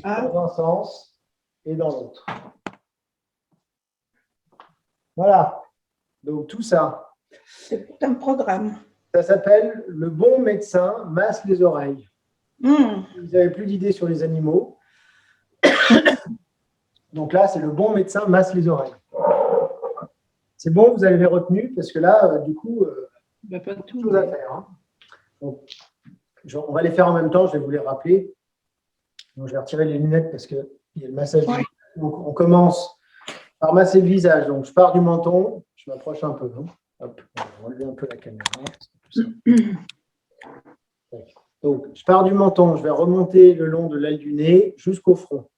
S7: Ah,
S2: dans un sens et dans l'autre. Voilà. Donc, tout ça,
S7: c'est tout un programme.
S2: ça s'appelle le bon médecin masse les oreilles.
S7: Hum.
S2: Vous n'avez plus d'idées sur les animaux. Donc là, c'est le bon médecin masse les oreilles. C'est bon, vous avez retenu, parce que là, du coup,
S1: Ben, pas tout.
S2: chose à faire. Hein. Donc, on va les faire en même temps, je vais vous les rappeler. Donc, je vais retirer les lunettes parce qu'il y a le massage du visage. Donc, on commence par masser le visage. Donc, je pars du menton, je m'approche un peu. Hein. Hop, on va enlever un peu la caméra. Donc, je pars du menton, je vais remonter le long de l'aile du nez jusqu'au front.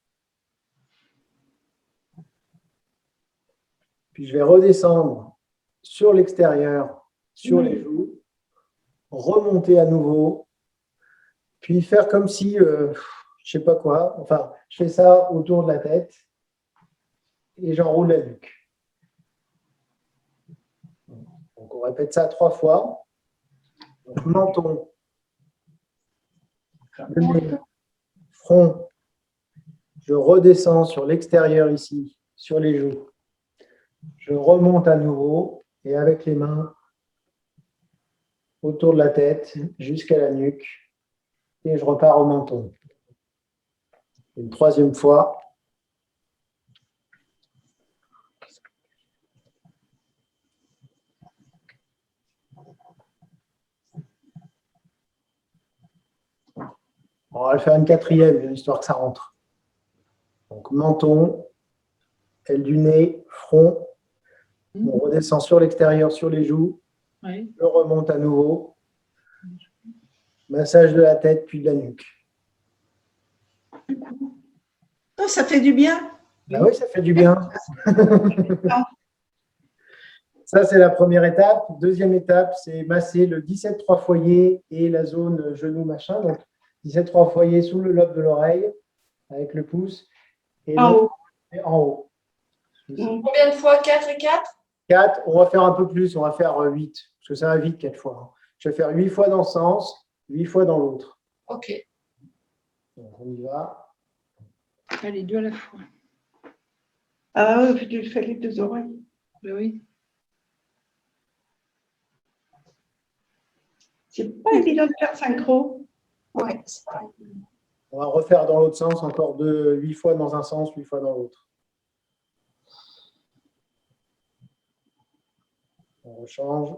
S2: Puis, je vais redescendre sur l'extérieur, sur les joues, remonter à nouveau, puis faire comme si, je ne sais pas quoi, enfin, je fais ça autour de la tête et j'enroule la nuque. Donc, on répète ça 3 fois. Donc, menton, le nez, front, je redescends sur l'extérieur ici, sur les joues. Je remonte à nouveau et avec les mains autour de la tête jusqu'à la nuque et je repars au menton. Une 3e fois. On va le faire une 4e, histoire que ça rentre. Donc menton, aile du nez, front. On redescend sur l'extérieur, sur les joues.
S1: Oui.
S2: Je remonte à nouveau. Massage de la tête, puis de la nuque.
S7: Oh, ça fait du bien.
S2: Ah oui, ça fait du bien. Ça, c'est la première étape. 2e étape, c'est masser le 17-3 foyer et la zone genou machin. Donc, 17-3 foyer sous le lobe de l'oreille avec le pouce. Et
S7: En haut.
S2: et en haut.
S3: Combien de fois? 4 et 4?
S2: 4, on va faire un peu plus, on va faire 8, parce que ça va vite 4 fois. Je vais faire 8 fois dans ce sens, 8 fois dans l'autre.
S3: Ok.
S2: Donc, on y va.
S1: Allez, 2 à la fois.
S7: Ah, tu fais les 2 oreilles.
S1: Ben oui.
S7: C'est pas évident de faire synchro.
S3: Ouais, c'est pareil.
S2: On va refaire dans l'autre sens, encore 8 fois dans un sens, 8 fois dans l'autre. On rechange.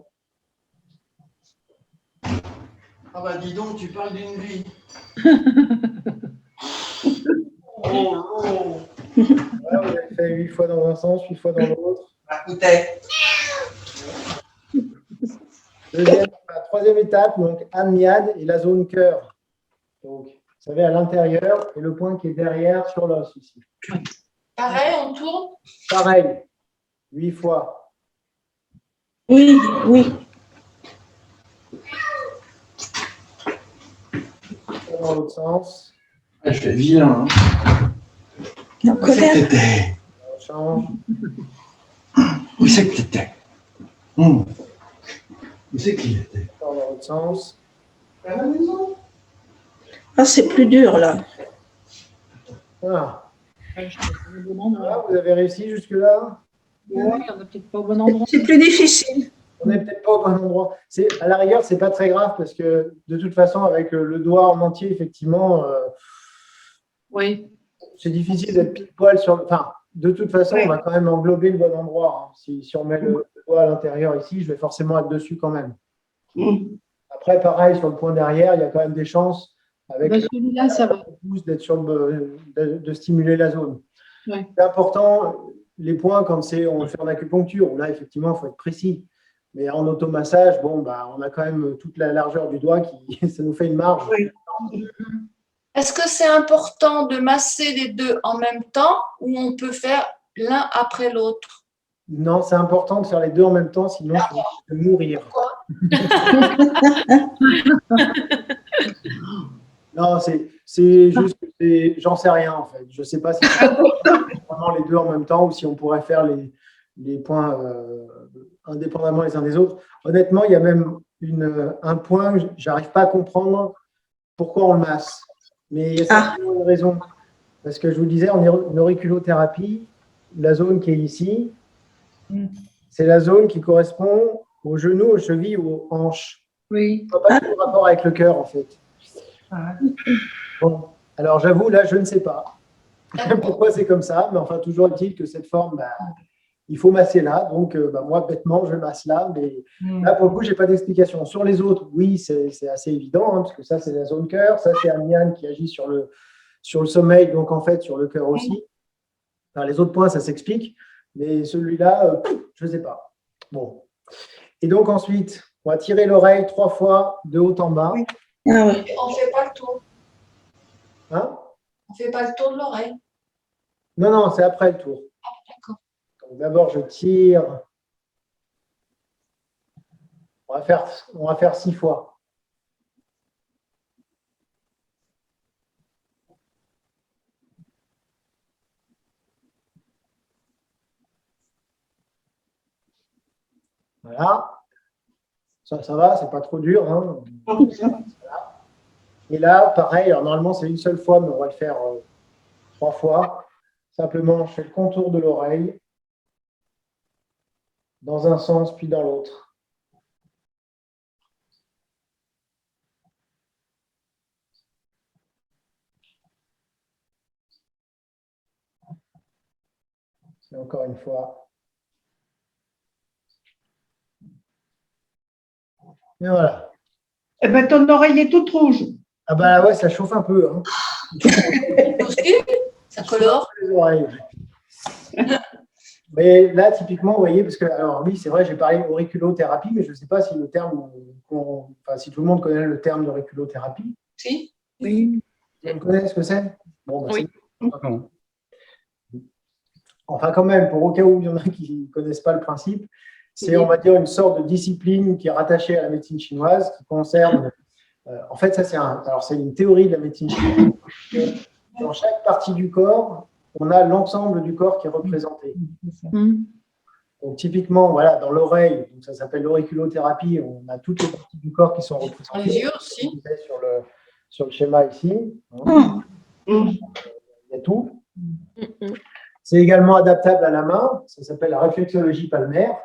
S6: Ah bah dis donc, tu parles d'une vie.
S2: Voilà, vous avez fait 8 fois dans un sens, 8 fois dans l'autre.
S6: Ah, écoutez.
S2: 3e étape, donc amniade et la zone cœur. Donc, vous savez, à l'intérieur et le point qui est derrière sur l'os ici.
S3: Pareil, on tourne.
S2: Pareil, 8 fois.
S7: Oui, oui.
S2: dans l'autre sens.
S6: Je fais vilain.
S7: En
S6: Où c'est
S7: colère.
S6: que t'étais?
S2: On change.
S6: Où c'est que t'étais? Où c'est qu'il était?
S2: Dans l'autre sens.
S6: À la maison.
S7: Ah, c'est plus dur, là.
S2: Voilà.
S1: Je pense qu'on est au bon endroit.
S2: Voilà, vous avez réussi jusque-là?
S1: Oui, on n'est peut-être pas au bon endroit.
S7: C'est plus difficile.
S2: On n'est peut-être pas au bon endroit. À la rigueur, c'est pas très grave parce que de toute façon, avec le doigt en entier, effectivement,
S1: Oui.
S2: c'est difficile d'être pile poil sur le. Enfin, de toute façon,
S7: Oui.
S2: on va quand même englober le bon endroit, hein. Si on met le doigt à l'intérieur ici, je vais forcément être dessus quand même.
S7: Mm.
S2: Après, pareil, sur le point derrière, il y a quand même des chances avec
S1: Ben, celui-là, ça va.
S2: le pouce d'être sur de stimuler la zone.
S1: Ouais.
S2: C'est important, les points, quand on le fait en acupuncture, où là, effectivement, il faut être précis. Mais en automassage, bon, bah, on a quand même toute la largeur du doigt ça nous fait une marge.
S7: Oui.
S3: Est-ce que c'est important de masser les deux en même temps ou on peut faire l'un après l'autre?
S2: Non, c'est important de faire les deux en même temps, sinon tu vas te mourir.
S3: Pourquoi?
S2: Non, c'est juste, j'en sais rien en fait. Je ne sais pas si c'est vraiment les deux en même temps ou si on pourrait faire les points indépendamment les uns des autres. Honnêtement, il y a même un point, je n'arrive pas à comprendre pourquoi on le masse. Mais il y a certainement une raison. Parce que je vous disais, en auriculothérapie, la zone qui est ici, c'est la zone qui correspond aux genoux, aux chevilles ou aux hanches.
S1: Oui.
S2: Ça n'a pas de rapport avec le cœur, en fait.
S5: Ah,
S2: Bon, alors j'avoue, là, je ne sais pas pourquoi c'est comme ça, mais enfin, toujours est-il que cette forme, bah, il faut masser là. Donc, bah, moi, bêtement, je masse là, mais là, pour le coup, je n'ai pas d'explication. Sur les autres, oui, c'est assez évident, hein, parce que ça, c'est la zone cœur, ça, c'est un yang qui agit sur le sommeil, donc en fait, sur le cœur aussi. Enfin, les autres points, ça s'explique, mais celui-là, je ne sais pas. Bon. Et donc, ensuite, on va tirer l'oreille 3 fois de haut en bas.
S7: Oui. Ah ouais.
S3: On ne fait pas le tour.
S2: Hein?
S3: On ne fait pas le tour de l'oreille.
S2: Non, non, c'est après le tour.
S3: D'accord.
S2: Donc, d'abord, je tire. On va faire 6 fois. Voilà. Ça va, c'est pas trop dur, hein. Et là, pareil, alors normalement c'est une seule fois, mais on va le faire 3 fois. Simplement, je fais le contour de l'oreille dans un sens puis dans l'autre. Et encore une fois. Et voilà.
S7: Eh ben, ton oreille est toute rouge.
S2: Ah bah ouais, ça chauffe un peu, hein.
S3: Aussi, ça colore.
S2: Les oreilles. Mais là, typiquement, vous voyez, parce que, alors oui, c'est vrai, j'ai parlé auriculothérapie, mais je ne sais pas si le terme, enfin, si tout le monde connaît le terme d'auriculothérapie.
S3: Si.
S7: Oui.
S2: Vous connaissez ce que c'est? Bon, bah,
S3: Oui.
S2: enfin, quand même, pour au cas où il y en a qui ne connaissent pas le principe, c'est, on va dire, une sorte de discipline qui est rattachée à la médecine chinoise, qui concerne, en fait, ça c'est une théorie de la médecine chinoise. Dans chaque partie du corps, on a l'ensemble du corps qui est représenté. Donc, typiquement, voilà, dans l'oreille, donc ça s'appelle l'auriculothérapie, on a toutes les parties du corps qui sont
S3: Dans
S2: représentées.
S3: les yeux aussi.
S2: Sur le schéma ici. Il y a tout. C'est également adaptable à la main. Ça s'appelle la réflexologie palmaire.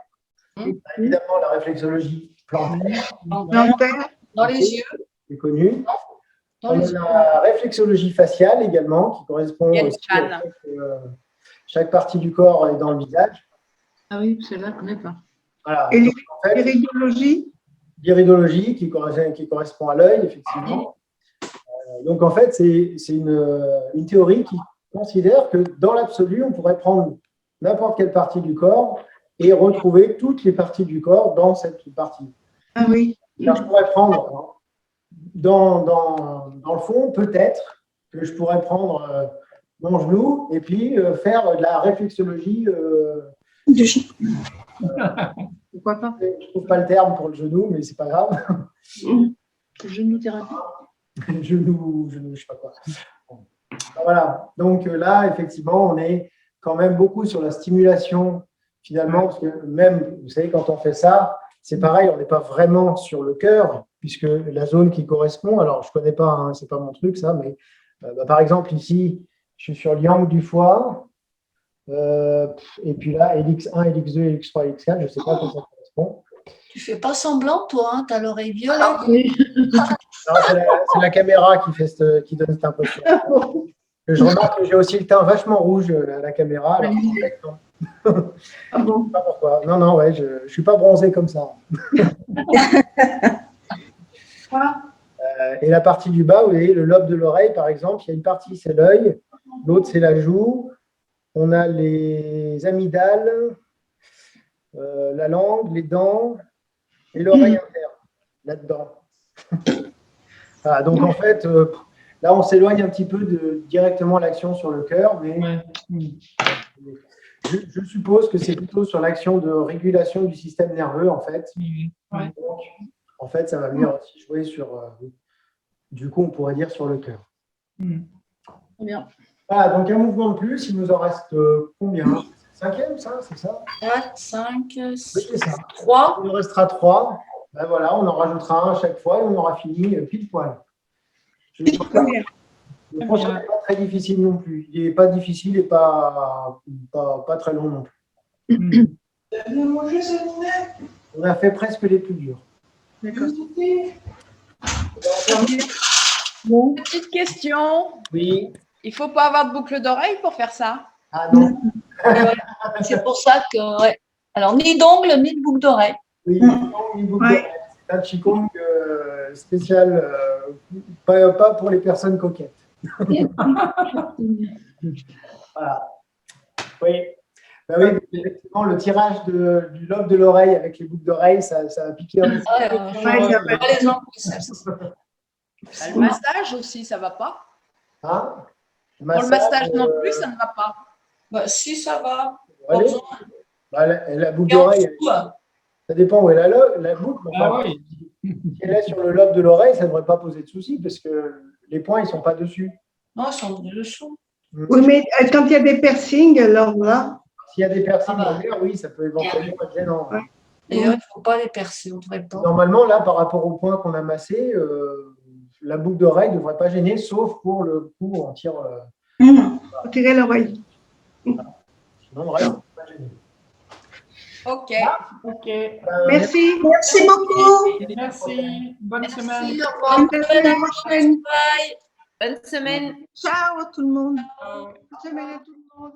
S2: Évidemment, la réflexologie plantaire,
S7: Plantaire.
S3: Dans les yeux.
S2: c'est connu.
S3: Dans
S2: On
S3: les yeux.
S2: a la réflexologie faciale également, qui correspond
S3: Yann
S2: aussi
S3: Chan.
S2: à chaque partie du corps est dans le visage.
S1: Ah oui, celle-là, je ne connais pas.
S2: Voilà.
S7: Et
S2: Donc, en fait,
S7: l'iridologie.
S2: l'iridologie qui correspond à l'œil, effectivement. Donc, en fait, c'est une théorie qui considère que dans l'absolu, on pourrait prendre n'importe quelle partie du corps et retrouver toutes les parties du corps dans cette partie.
S7: Ah oui.
S2: Alors, je pourrais prendre, dans le fond, peut-être que je pourrais prendre mon genou et puis faire de la réflexologie.
S1: Pourquoi pas?
S2: Je ne trouve pas le terme pour le genou, mais c'est pas grave.
S1: Genoux-thérapie.
S2: genou, je ne sais pas quoi. Bon. Voilà, donc là, effectivement, on est quand même beaucoup sur la stimulation, finalement, parce que même, vous savez, quand on fait ça, c'est pareil, on n'est pas vraiment sur le cœur, puisque la zone qui correspond, alors je ne connais pas, hein, ce n'est pas mon truc ça, mais par exemple, ici, je suis sur l'yangle du foie, et puis là, LX1, LX2, LX3, LX4, je ne sais pas à quoi ça correspond.
S3: Tu fais pas semblant, toi, hein, tu as l'oreille violette.
S2: Non, c'est la caméra qui donne cette impression. Je remarque que j'ai aussi le teint vachement rouge à la caméra. Alors,
S7: Ah bon?
S2: je sais pas pourquoi. Non, ouais, je ne suis pas bronzé comme ça. Et la partie du bas, vous voyez, le lobe de l'oreille, par exemple, il y a une partie, c'est l'œil, l'autre, c'est la joue. On a les amygdales, la langue, les dents et l'oreille interne, là-dedans. Voilà, donc, en fait, là, on s'éloigne un petit peu de directement l'action sur le cœur, mais je suppose que c'est plutôt sur l'action de régulation du système nerveux, en fait.
S5: Ouais.
S2: Donc, en fait, ça va venir aussi jouer sur, du coup, on pourrait dire sur le cœur.
S1: Très bien.
S2: Voilà, donc un mouvement de plus, il nous en reste combien? Cinquième, ça, c'est ça?
S3: 4, 5,
S2: Oui, c'est ça.
S3: 3.
S2: Il nous restera 3. Ben voilà, on en rajoutera un à chaque fois et on aura fini pile poil. Le prochain n'est pas très difficile non plus. Il n'est pas difficile et pas très long non plus. On a fait presque les plus durs.
S8: Petite question.
S2: Oui.
S8: Il faut pas avoir de boucle d'oreille pour faire ça.
S2: Ah non.
S3: C'est pour ça que, ouais. Alors, ni d'ongles, ni de boucle d'oreille.
S2: Oui, une boucle d'oreille. C'est un Qigong spécial, pas pour les personnes coquettes. Voilà. Oui. Ben oui, effectivement, le tirage du lobe de l'oreille avec les boucles d'oreille, ça a piqué un peu.
S3: Les ongles,
S8: Le massage aussi, ça va pas.
S2: Hein?
S8: Pour le massage non plus, ça ne va pas.
S3: Bah, si, ça va.
S2: Allez. Bah, la boucle d'oreille, ça dépend où est la boucle. Enfin,
S5: Ah oui.
S2: si elle est sur le lobe de l'oreille, ça ne devrait pas poser de souci parce que les points, ils ne sont pas dessus.
S3: Non, ils sont dessous.
S7: Oui, mais quand il y a des piercings, alors là,
S2: S'il y a des personnes
S3: Ah bah.
S2: dans l'air, oui, ça peut éventuellement être gênant.
S7: Ouais.
S3: D'ailleurs, il ne faut pas les percer, on ne devrait pas.
S2: Normalement, là, par rapport au point qu'on a massé, la boucle d'oreille ne devrait pas gêner, sauf pour le coup, on tire.
S7: faut tirer l'oreille.
S2: Sinon, le reste, c'est pas gêné.
S8: Ok.
S5: Ok.
S7: Merci. Merci beaucoup.
S5: Merci. Bonne semaine.
S3: Merci, au revoir.
S7: Bonne semaine prochaine.
S3: Bye.
S8: Bonne semaine.
S7: Ciao tout le monde. Bonne semaine à tout le monde.